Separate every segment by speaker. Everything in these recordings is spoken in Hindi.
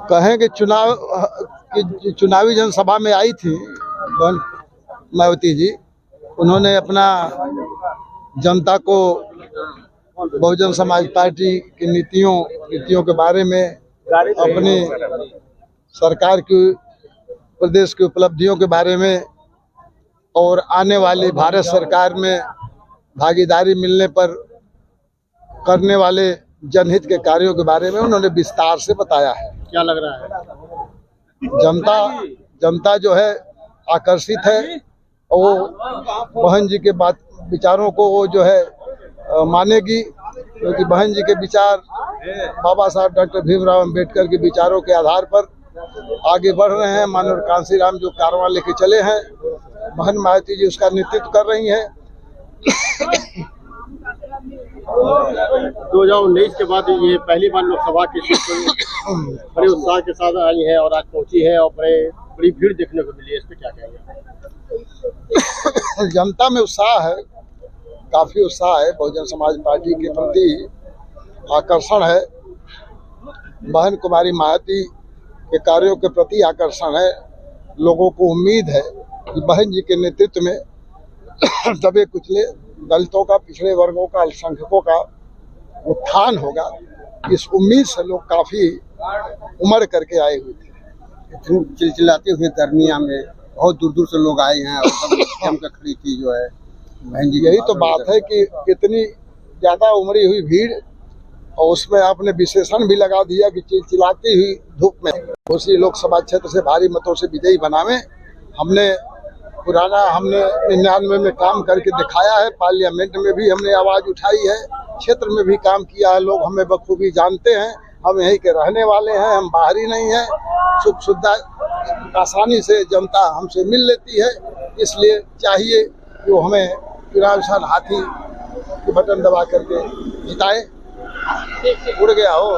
Speaker 1: कहें कि चुनावी जनसभा में आई थी बहन मायावती जी। उन्होंने अपना जनता को बहुजन समाज पार्टी की नीतियों के बारे में, अपनी सरकार की प्रदेश की उपलब्धियों के बारे में और आने वाली भारत सरकार में भागीदारी मिलने पर करने वाले जनहित के कार्यों के बारे में उन्होंने विस्तार से बताया है।
Speaker 2: क्या लग रहा है?
Speaker 1: जनता जो है आकर्षित है और वो बहन जी के बात विचारों को वो जो है मानेगी, क्योंकि बहन जी के विचार बाबा साहब डॉक्टर भीमराव अंबेडकर के विचारों के आधार पर आगे बढ़ रहे हैं। मानव कांसीराम जो कारवां लेके चले हैं, बहन मायावती जी उसका नेतृत्व कर रही हैं।
Speaker 2: 2019 के बाद ये पहली बार लोकसभा की सीट बड़े उत्साह के साथ आई है और आज पहुंची है और बड़ी भीड़ देखने को मिली है, इस पे क्या कहेंगे?
Speaker 1: जनता में उत्साह है, काफी उत्साह है। बहुजन समाज पार्टी के प्रति आकर्षण है, बहन कुमारी मायावती के कार्यों के प्रति आकर्षण है। लोगों को उम्मीद है कि बहन जी के नेतृत्व में दबे कुचले दलितों का, पिछड़े वर्गों का, अल्पसंख्यकों का उत्थान होगा। इस उम्मीद से लोग काफी उमड़ करके आए हुए थे।
Speaker 2: चिलचिलाते हुए गर्मिया में बहुत दूर दूर से लोग आए हैं और जमकर खड़ी थी जो है बहन जी।
Speaker 1: यही तो बात है कि इतनी ज्यादा उमड़ी हुई भीड़ और उसमें आपने विशेषण भी लगा दिया कि चिलचिलाती हुई धूप में उसी लोकसभा क्षेत्र से भारी मतों से विजयी बनावे। हमने 99 में काम करके दिखाया है, पार्लियामेंट में भी हमने आवाज उठाई है, क्षेत्र में भी काम किया है। लोग हमें बखूबी जानते हैं, हम यहीं के रहने वाले हैं, हम बाहरी नहीं हैं। सुख सुविधा आसानी से जनता हमसे मिल लेती है, इसलिए चाहिए कि वो हमें चुनाव साल हाथी के बटन दबा करके जिताए। उड़ गया हो।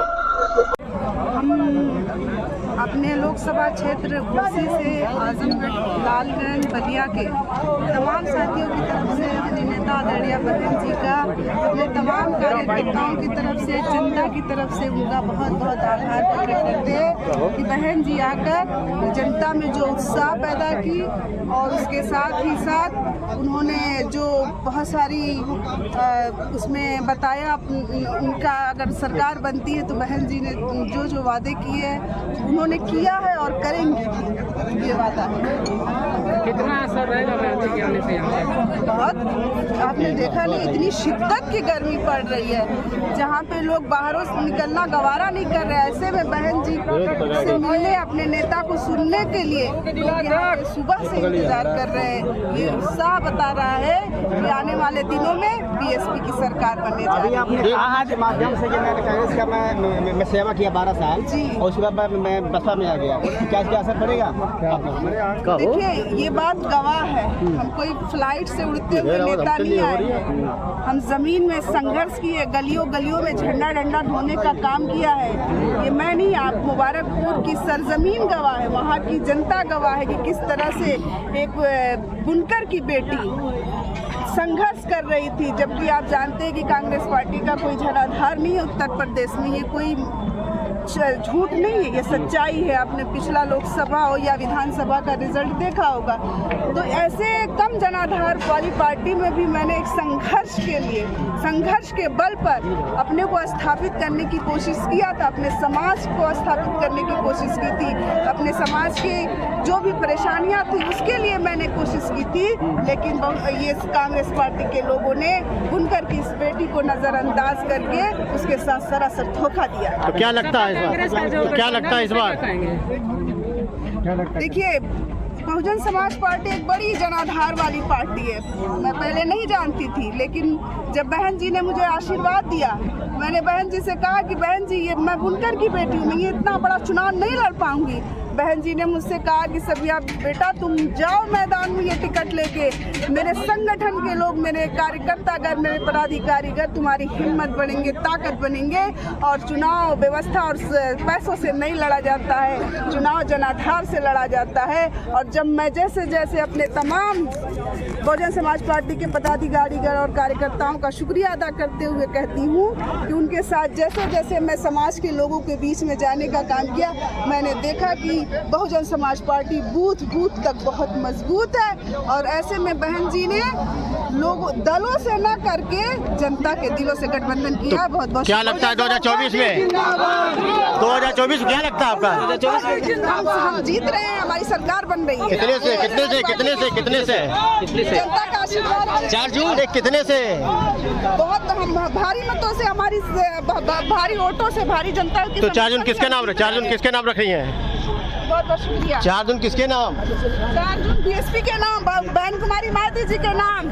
Speaker 3: अपने लोकसभा क्षेत्र घोसी से आजमगढ़, लालगंज, बलिया के तमाम साथियों की तरफ से, अपने नेता आदरणीय बहन जी का, अपने तमाम कार्यकर्ताओं की तरफ से, जनता की तरफ से उनका बहुत बहुत आभार प्रकट करते हैं कि बहन जी आकर जनता में जो उत्साह पैदा की और उसके साथ ही साथ उन्होंने जो बहुत सारी उसमें बताया उनका अगर सरकार बनती है तो बहन जी ने जो वादे किए उन्होंने किया है और करेंगे, ये वादा है।
Speaker 4: कितना असर रहेगा बहन जी के आने से यहाँ पे?
Speaker 3: बहुत, आपने देखा नहीं, इतनी शिद्दत की गर्मी पड़ रही है जहाँ पे लोग बाहरों से निकलना गवारा नहीं कर रहे। ऐसे में बहन जी से मिलने, अपने नेता को सुनने के लिए लोग यहाँ पे सुबह से इंतजार कर रहे हैं। ये उत्साह बता रहा है कि आने वाले दिनों में बीएसपी की सरकार बनने जा रही है।
Speaker 2: आज माध्यम से मैंने कांग्रेस का मैं सेवा किया 12 साल
Speaker 3: जी,
Speaker 2: और उसके बाद मैं बसपा में आ गया। क्या असर पड़ेगा?
Speaker 3: देखिए, ये बात गवाह है, हम कोई फ्लाइट से उड़ते हुए नेता नहीं आए हैं। हम जमीन में संघर्ष किए, गलियों गलियों में झंडा डंडा ढोने का काम किया है। ये मैं नहीं, आप मुबारकपुर की सरजमीन गवाह है, वहाँ की जनता गवाह है कि किस तरह से एक बुनकर की बेटी संघर्ष कर रही थी। जबकि आप जानते हैं कि कांग्रेस पार्टी का कोई जनाधार नहीं है उत्तर प्रदेश में, ये कोई झूठ नहीं है, ये सच्चाई है। आपने पिछला लोकसभा हो या विधानसभा का रिजल्ट देखा होगा। तो ऐसे कम जनाधार वाली पार्टी में भी मैंने एक संघर्ष के बल पर अपने को स्थापित करने की कोशिश किया था, अपने समाज को स्थापित करने की कोशिश की थी, अपने समाज की जो भी परेशानियां थी उसके लिए मैंने कोशिश की थी। लेकिन ये कांग्रेस पार्टी के लोगों ने बुनकर की इस बेटी को नजरअंदाज करके उसके साथ सरासर धोखा दिया।
Speaker 2: तो क्या लगता है इस बार?
Speaker 3: देखिए, बहुजन समाज पार्टी एक बड़ी जनाधार वाली पार्टी है। मैं पहले नहीं जानती थी, लेकिन जब बहन जी ने मुझे आशीर्वाद दिया, मैंने बहन जी से कहा कि बहन जी, ये मैं बुनकर की बेटी हूँ, मैं ये इतना बड़ा चुनाव नहीं लड़ पाऊंगी। बहन जी ने मुझसे कहा कि सबिया बेटा तुम जाओ मैदान में ये टिकट लेके, मेरे संगठन के लोग, मेरे कार्यकर्तागण, मेरे पदाधिकारीगण तुम्हारी हिम्मत बनेंगे, ताकत बनेंगे। और चुनाव व्यवस्था और पैसों से नहीं लड़ा जाता है, चुनाव जनाधार से लड़ा जाता है। और जब मैं जैसे जैसे अपने तमाम बहुजन समाज पार्टी के पदाधिकारीगण और कार्यकर्ताओं का शुक्रिया अदा करते हुए कहती हूँ कि उनके साथ जैसे जैसे मैं समाज के लोगों के बीच में जाने का काम किया, मैंने देखा कि Bahujan Samaj party booth booth तक बहुत मजबूत है। और ऐसे में बहन जी ने लोगों दलों से न करके जनता के दिलों से गठबंधन किया। बहुत बहुत
Speaker 2: क्या लगता है 2024 में 2024 क्या लगता है आपका?
Speaker 3: हम जीत रहे हैं, हमारी सरकार बन रही है।
Speaker 2: कितने से कितने से कितने से कितने से
Speaker 3: जनता का आशीर्वाद है।
Speaker 2: 4 जून कितने से?
Speaker 3: बहुत हम भारी मतों से, हमारी भारी वोटों से, भारी जनता की।
Speaker 2: तो 4 जून किसके नाम 4 जून किसके नाम रख रही हैं?
Speaker 3: बहुत बहुत शुक्रिया।
Speaker 2: 4 जून किसके नाम?
Speaker 3: 4 जून बीएसपी के नाम, बहन कुमारी मायावती जी के नाम।